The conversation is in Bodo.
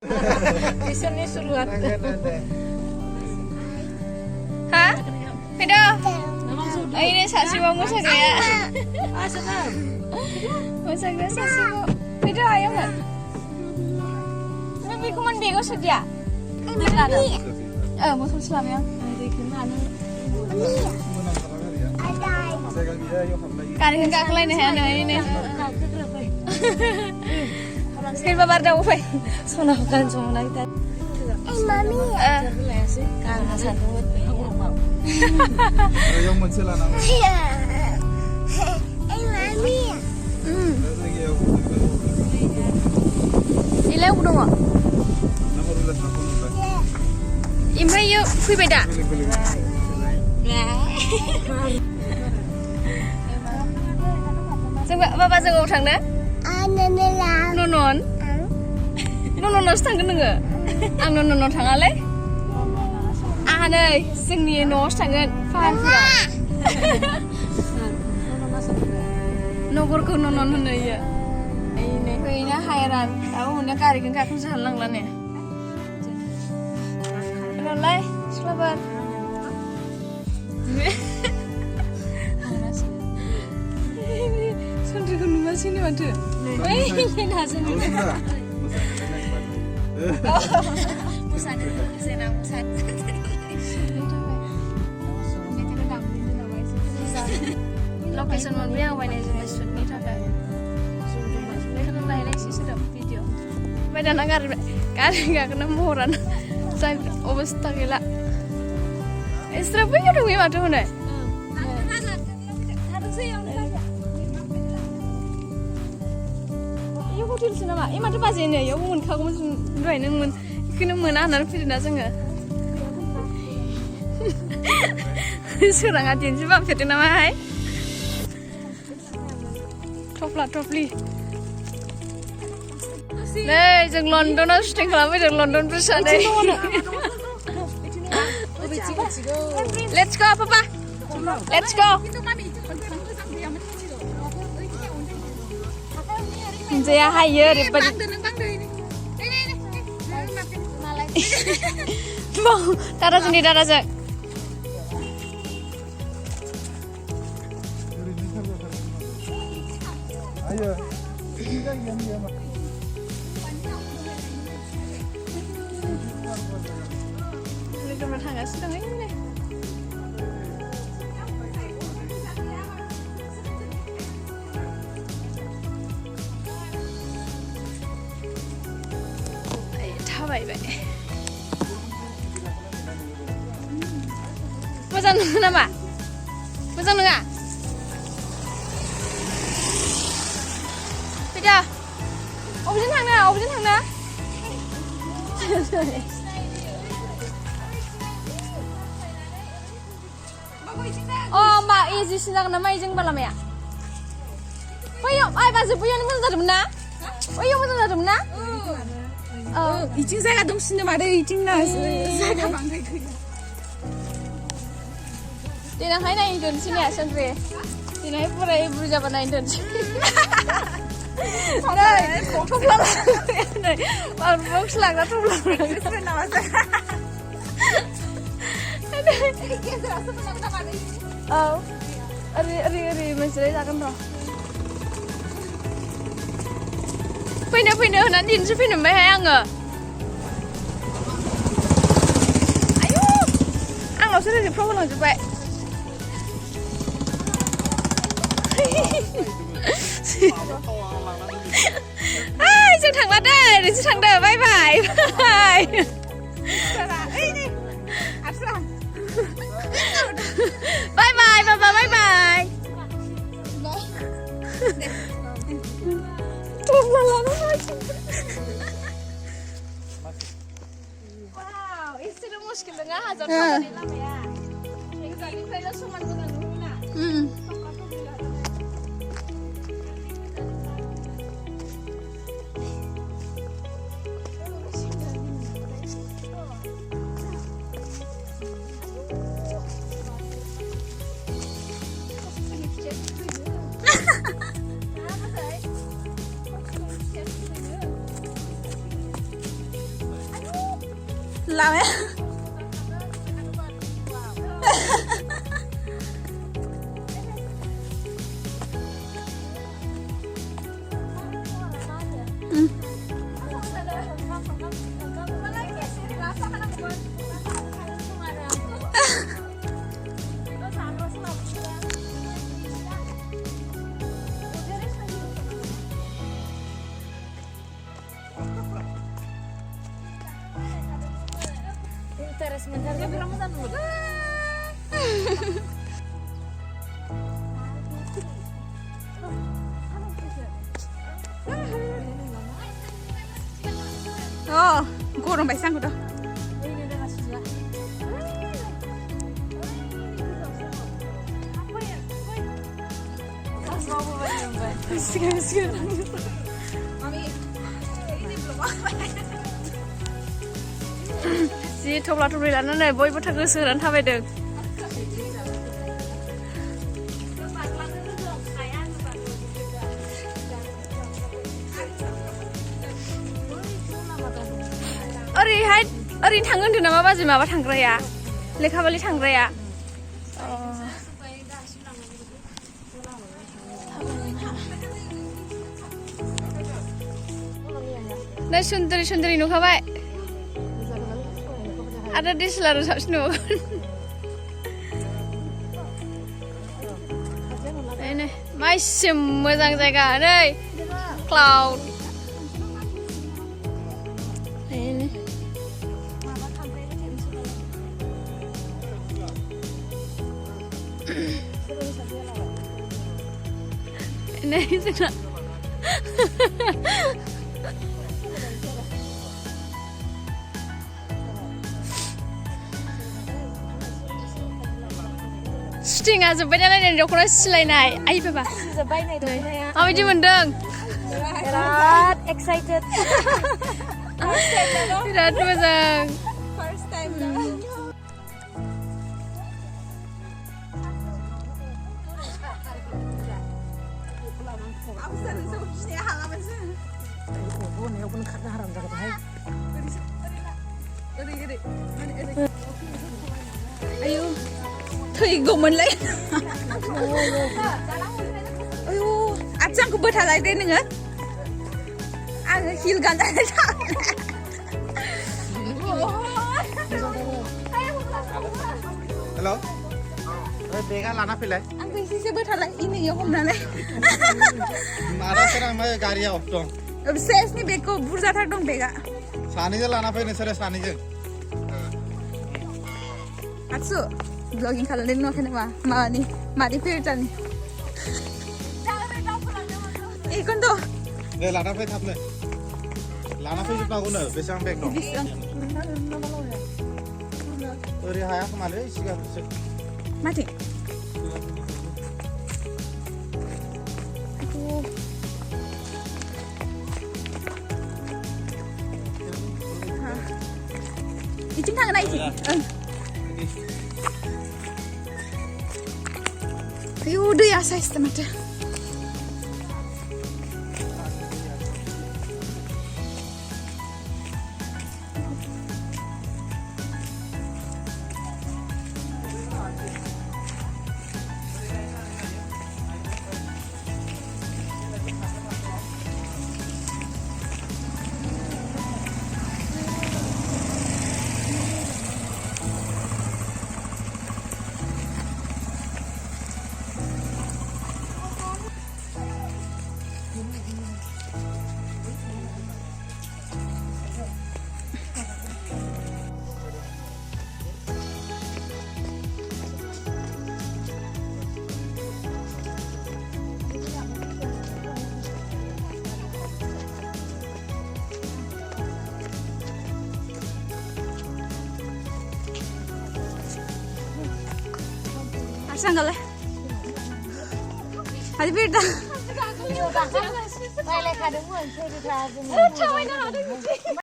Teasernya suruhan. Hah? Beda? Ini saksi mau musak ya? Musak dia saksi mau. Beda ayo nggak? Tapi kuman bego saja. Musuh Islam yang. Kalian nggak kalian ya ini. Skin babar daw pa. Sona kan sona kita. Mami. Kan sanut. Yung mansila na. Iya. Mami. Ilaw ko mo. Nakurulas na ko nung. Imay yo fui beda. Coba bapak jenguk थांनो? Ananela. Nonon. Non'नावसो थांगोन नोङो? आं नन'नाव थाङालै. आंहा नै जोंनि न'आवसो थांगोन फाहारफोराव. नगरखौ नन'न होनो इयो. Kayaknya hairan. Tahu udah karikin kakak jalan lah nih. Lolai, selamat. Santri kan rumah sini madu. Ini nasi nih. Musan itu sena musan. Location mana yang mana jenis sunni tak? Video. Beda nangar kali nggak kena moran. Saya obstak gila. Istri punya dong ya tuh nih. Iya hotel sih nama. Iya tuh pasti ini ya. Mun kau mun dua ini mun kena mana anak pilih nasi nggak? Surang aja sih bang pilih nama hai. Topli. Nih, jeng London harus tinggal apa? Jeng London bisa deh. Let's go, Papa. Let's go. Saya hire ribet. Mau, taruh sini. Ayo. Iya. Cuma tangga sedang ini. Baik. Mojan nama? Mojan nggak? Beda. Opsin thangna. Oh, Mbak, iya silang nama izin balam ya. Ayo, baju punya ni mana dalam na? Ayo mana dalam na? izin saya dong sini ada izin lah. Saya kapan tak kaya. Dia nak naik Indonesia ni asal dia naik pura ibu jabat naik Indonesia. Naik, toplar. Baru box laga toplar. Itu nama saya. Oh, ari mencari akan roh. Pindah nanti insya pindah bayang nggak? Ayo, nggak usah di problem juga. Hai, jangan thang deh, jangan thang deh, bye. Ini, asal. Bye, Papa, bye. Wow, istri muskil dengan hajar sama di lama ya. Yang kali saya cuma dengan Luna. Lama. Interes mencar Ramadan dulu. Oh, kurang baik sang udah. Mami, ini belum apa. जि थब्ला थब्लि लानानै बयबो गोसो होनानै थाबायदों ओरैहाय ओरैनो थाङो होनदों नामा बाजै माबा थांग्राया लेखाबालि थांग्राया नै सुन्दरि सुन्दरि नुखाबाय Ada di selalu sabsno. Ini masih mo장 jaga nih, cloud. Ini. Ini sudah. Stinga जोब्बाय नालाय नै दख'ना सिलायनाय आइ बाबा जोब्बाय नै दख'नाया माबायदि मोनदों बिराद एक्साइटेड बिराद मोजां First time. Aku sering sama sini halaman sih. Ayo. Thôi gồm lấy. Ayo, acang ku berhalai deh nengah. Ang hil ganda dah. Hello. बेगा लाना फैलाय आं बेसे berhalai ini ya हमनानै. मारा सेरां मा गारियाव दं सेसनि बेगखौ बुरजाथार दं बेगा. सानैजों लाना फै नोंसोरो सानैजों Atsu, vlogging खालामदों नुवाखै नामा माबानि मादै फेरजानि इखौनोथ' दे लाना फै थाबनो लाना फैजोबनांगौनो बेसेबां बेग दं ओरै हाया खोमालै सिगांसो माथि इथिं थांगोन ना इथिं आयौ दैया साइसथार माथो Sanggal Hadi bir daha. Đây là cả đúng rồi, chơi thì thà